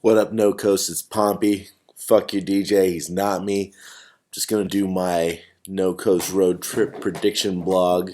What up, No Coast? It's Pompey. Fuck your DJ, he's not me. Just gonna do my No Coast road trip prediction blog.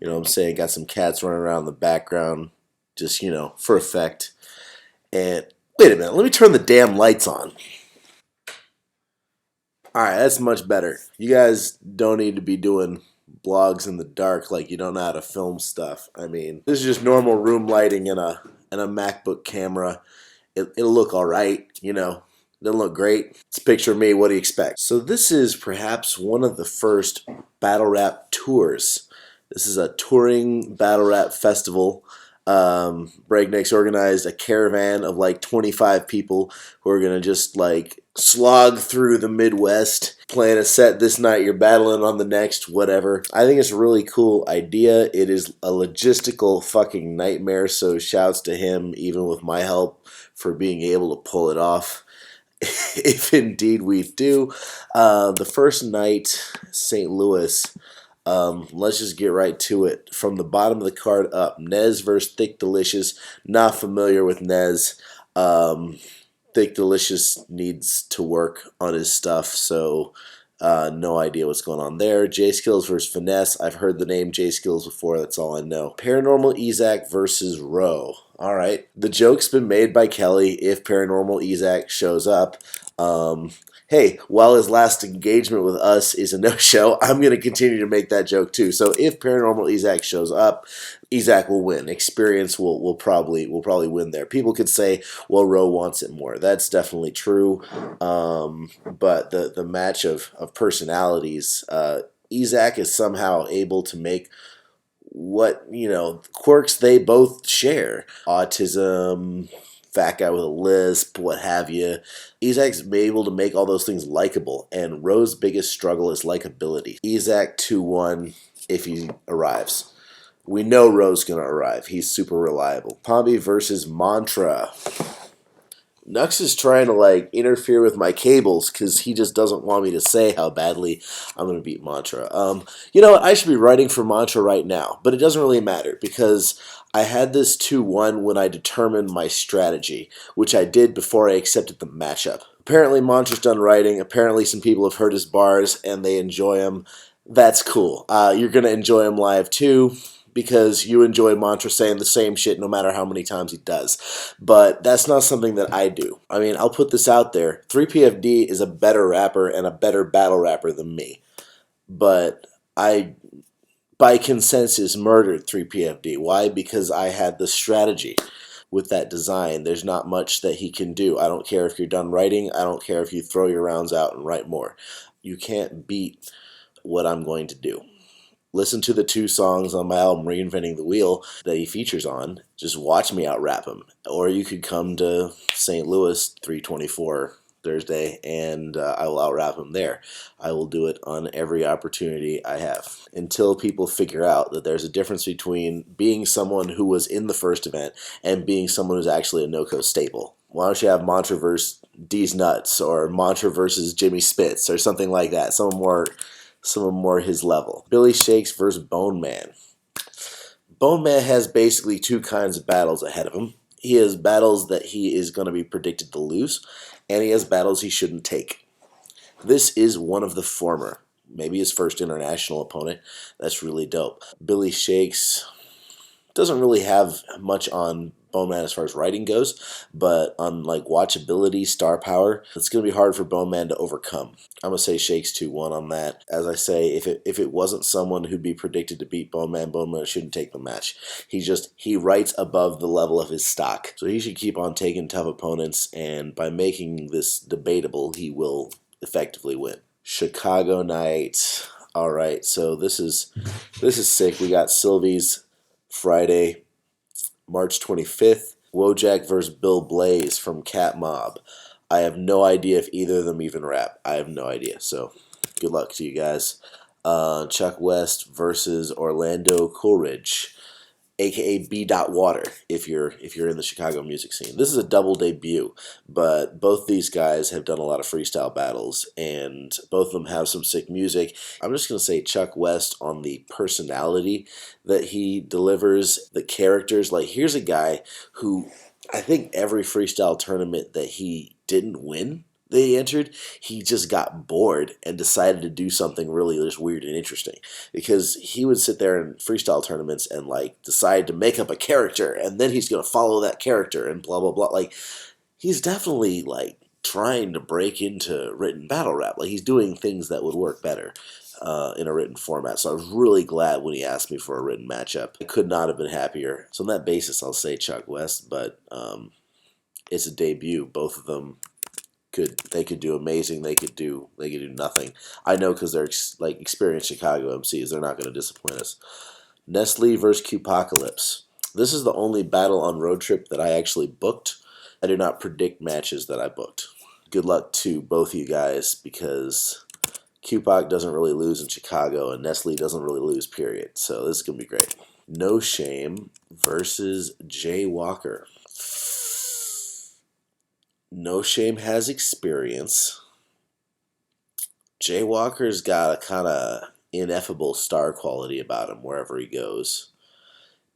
You know what I'm saying? Got some cats running around in the background, just, for effect. And wait a minute, let me turn the damn lights on. Alright, that's much better. You guys don't need to be doing blogs in the dark like you don't know how to film stuff. I mean, this is just normal room lighting and a MacBook camera. It'll look alright, Doesn't look great. It's a picture of me. What do you expect? So this is perhaps one of the first battle rap tours. This is a touring battle rap festival. Breaknecks organized a caravan of like 25 people who are going to just like slog through the Midwest, playing a set this night, you're battling on the next, whatever. I think it's a really cool idea. It is a logistical fucking nightmare, so shouts to him, even with my help, for being able to pull it off. If indeed we do. The first night, St. Louis. Let's just get right to it. From the bottom of the card up, Nez versus Thick Delicious. Not familiar with Nez. Thick Delicious needs to work on his stuff, so no idea what's going on there. J Skills versus Finesse. I've heard the name J Skills before, that's all I know. Paranormal Ezak versus Roe. Alright. The joke's been made by Kelly if Paranormal Ezak shows up. Hey, while his last engagement with us is a no-show, I'm going to continue to make that joke too. So if Paranormal Ezak shows up, Ezak will win. Experience will probably win there. People could say, well, Roe wants it more. That's definitely true. But the match of personalities, Ezak is somehow able to make what, quirks they both share. Autism, fat guy with a lisp, what have you. Ezak's able to make all those things likable, and Roe's biggest struggle is likability. Ezak 2-1 if he arrives. We know Roe's going to arrive. He's super reliable. Pompey versus Mantra. Nux is trying to interfere with my cables because he just doesn't want me to say how badly I'm going to beat Mantra. You know what? I should be writing for Mantra right now, but it doesn't really matter because I had this 2-1 when I determined my strategy, which I did before I accepted the matchup. Apparently Mantra's done writing. Apparently some people have heard his bars and they enjoy him. That's cool. You're going to enjoy him live too, because you enjoy Mantra saying the same shit no matter how many times he does. But that's not something that I do. I mean, I'll put this out there. 3PFD is a better rapper and a better battle rapper than me. But I, by consensus, murdered 3PFD. Why? Because I had the strategy with that design. There's not much that he can do. I don't care if you're done writing. I don't care if you throw your rounds out and write more. You can't beat what I'm going to do. Listen to the 2 songs on my album, Reinventing the Wheel, that he features on. Just watch me out-rap him. Or you could come to St. Louis, 324 Thursday, and I will out-rap him there. I will do it on every opportunity I have. Until people figure out that there's a difference between being someone who was in the first event and being someone who's actually a no-coast staple. Why don't you have Mantra versus D's Nuts, or Mantra versus Jimmy Spitz, or something like that. Someone more his level. Billy Shakes versus Bone Man. Bone Man has basically 2 kinds of battles ahead of him. He has battles that he is going to be predicted to lose, and he has battles he shouldn't take. This is one of the former. Maybe his first international opponent. That's really dope. Billy Shakes doesn't really have much on Bone Man as far as writing goes, but on watchability, star power, it's going to be hard for Bone Man to overcome. I'm going to say Shakes 2-1 on that. As I say, if it wasn't someone who'd be predicted to beat Bone Man shouldn't take the match. He writes above the level of his stock. So he should keep on taking tough opponents, and by making this debatable, he will effectively win. Chicago night. All right, so this is sick. We got Sylvie's Friday, March 25th, Wojak versus Bill Blaze from Cat Mob. I have no idea if either of them even rap. I have no idea, so good luck to you guys. Chuck West versus Orlando Coolidge, aka B. Water, if you're in the Chicago music scene. This is a double debut, but both these guys have done a lot of freestyle battles, and both of them have some sick music. I'm just going to say Chuck West on the personality that he delivers, the characters. Here's a guy who I think every freestyle tournament that he didn't win, that he entered, he just got bored and decided to do something really just weird and interesting. Because he would sit there in freestyle tournaments and like decide to make up a character, and then he's gonna follow that character and blah blah blah. Like he's definitely like trying to break into written battle rap. Like he's doing things that would work better in a written format. So I was really glad when he asked me for a written matchup. I could not have been happier. So on that basis, I'll say Chuck West, but it's a debut. Both of them could do amazing. They could do nothing. I know because they're like experienced Chicago MCs. They're not going to disappoint us. Nestle versus Cupocalypse. This is the only battle on Road Trip that I actually booked. I do not predict matches that I booked. Good luck to both of you guys because Cupoc doesn't really lose in Chicago and Nestle doesn't really lose, period. So this is going to be great. No Shame versus Jay Walker. No Shame has experience. Jay Walker's got a kind of ineffable star quality about him wherever he goes.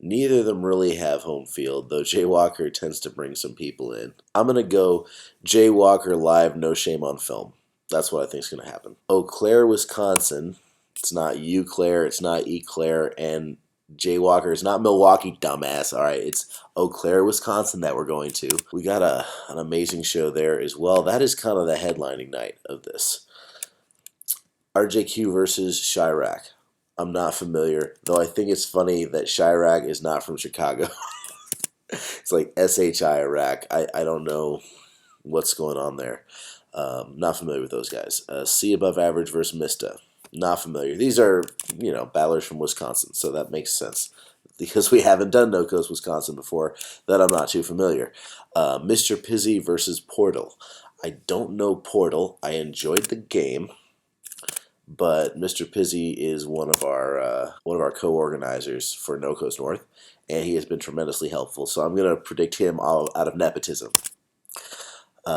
Neither of them really have home field, though Jay Walker tends to bring some people in. I'm going to go Jay Walker live, No Shame on film. That's what I think is going to happen. Eau Claire, Wisconsin. It's not Eau Claire, it's not E. Claire, and Jay Walker is not Milwaukee, dumbass. All right, it's Eau Claire, Wisconsin that we're going to. We got an amazing show there as well. That is kind of the headlining night of this. RJQ versus Chirac. I'm not familiar, though I think it's funny that Chirac is not from Chicago. It's like SHI Iraq. I don't know what's going on there. Not familiar with those guys. C Above Average versus Mista. Not familiar. These are, battlers from Wisconsin, so that makes sense. Because we haven't done No Coast Wisconsin before, that I'm not too familiar. Mr. Pizzy versus Portal. I don't know Portal. I enjoyed the game. But Mr. Pizzy is one of our co-organizers for No Coast North, and he has been tremendously helpful. So I'm going to predict him out of nepotism,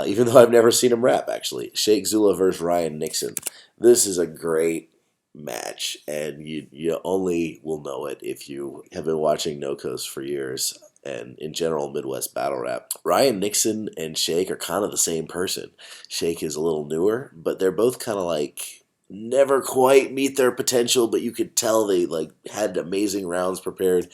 even though I've never seen him rap, actually. Sheikh Zula versus Ryan Nixon. This is a great match, and you only will know it if you have been watching No Coast for years and in general Midwest battle rap. Ryan Nixon and Sheikh are kind of the same person. Sheikh is a little newer, but they're both kind of like never quite meet their potential, but you could tell they like had amazing rounds prepared,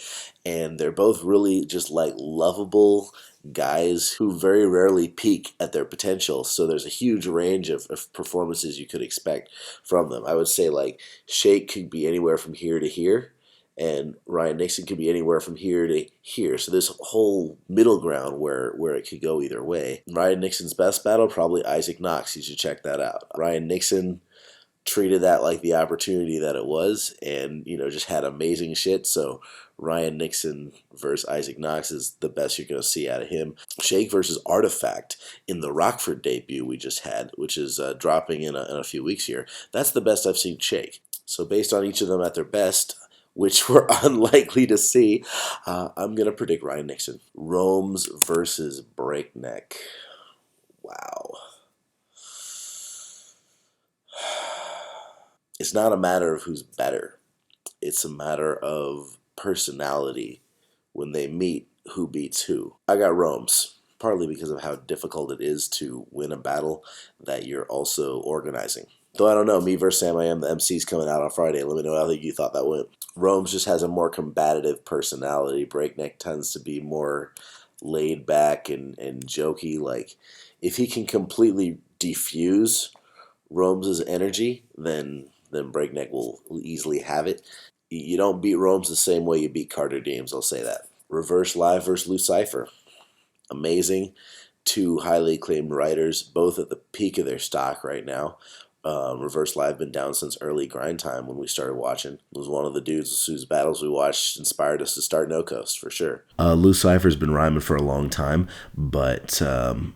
and they're both really just like lovable guys who very rarely peak at their potential. So there's a huge range of performances you could expect from them. I would say like Sheikh could be anywhere from here to here, and Ryan Nixon could be anywhere from here to here. So this whole middle ground where it could go either way. Ryan Nixon's best battle, probably Isaac Knox. You should check that out. Ryan Nixon treated that like the opportunity that it was, and just had amazing shit. So Ryan Nixon versus Isaac Knox is the best you're going to see out of him. Sheikh versus Artifact in the Rockford debut we just had, which is dropping in a few weeks here. That's the best I've seen Sheikh. So based on each of them at their best, which we're unlikely to see, I'm going to predict Ryan Nixon. Rome's versus Breakneck. Wow. It's not a matter of who's better. It's a matter of personality when they meet, who beats who. I got Rome's, partly because of how difficult it is to win a battle that you're also organizing. Though I don't know, me versus Sam I Am, the MC's coming out on Friday. Let me know how you thought that went. Rome's just has a more combative personality. Breakneck tends to be more laid back and jokey. Like, if he can completely defuse Rome's energy, then Breakneck will easily have it. You don't beat Rome's the same way you beat Carter Deems, I'll say that. Reverse Live versus Lucifer. Amazing. Two highly acclaimed writers, both at the peak of their stock right now. Reverse Live been down since early grind time when we started watching. It was one of the dudes whose battles we watched inspired us to start No Coast, for sure. Lucifer's been rhyming for a long time, but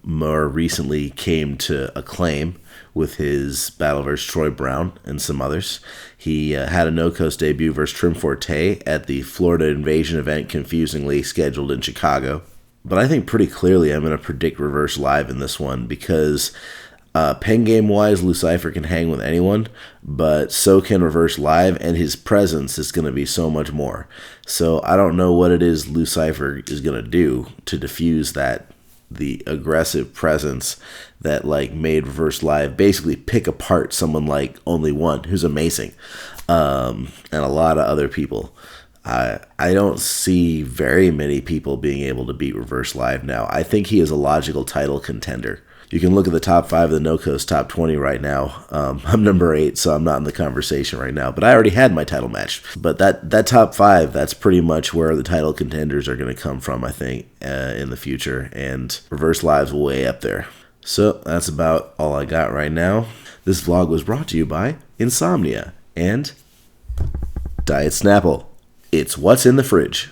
more recently came to acclaim with his battle versus Troy Brown and some others. He had a No Coast debut versus Trim Forte at the Florida Invasion event, confusingly scheduled in Chicago. But I think pretty clearly I'm going to predict Reverse Live in this one because Pen game wise, Lucifer can hang with anyone, but so can Reverse Live, and his presence is going to be so much more. So I don't know what it is Lucifer is going to do to diffuse the aggressive presence that like made Reverse Live basically pick apart someone like Only One, who's amazing, and a lot of other people. I don't see very many people being able to beat Reverse Live now. I think he is a logical title contender. You can look at the top 5 of the No Coast top 20 right now. I'm number 8, so I'm not in the conversation right now. But I already had my title match. But that top 5, that's pretty much where the title contenders are going to come from, I think, in the future. And Reverse Live's way up there. So that's about all I got right now. This vlog was brought to you by Insomnia and Diet Snapple. It's what's in the fridge.